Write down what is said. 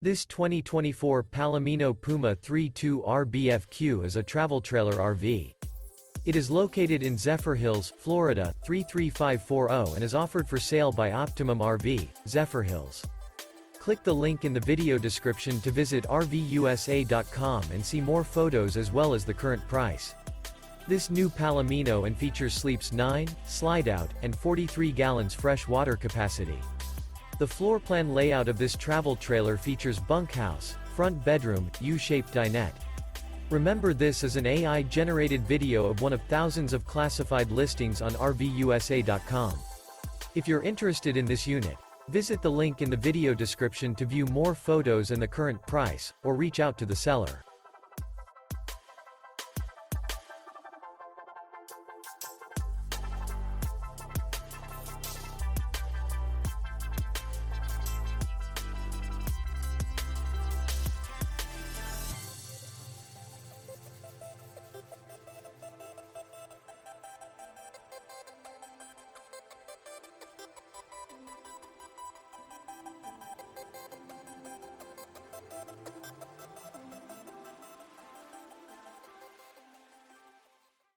This 2024 Palomino Puma 3.2 RBFQ is a travel trailer RV. It is located in Zephyrhills, Florida, 33540 and is offered for sale by Optimum RV, Zephyrhills. Click the link in the video description to visit RVUSA.com and see more photos as well as the current price. This new Palomino and features sleeps 9, Slideout, and 43 gallons fresh water capacity. The floor plan layout of this travel trailer features bunkhouse, front bedroom, U-shaped dinette. Remember, this is an AI-generated video of one of thousands of classified listings on RVUSA.com. If you're interested in this unit, visit the link in the video description to view more photos and the current price, or reach out to the seller.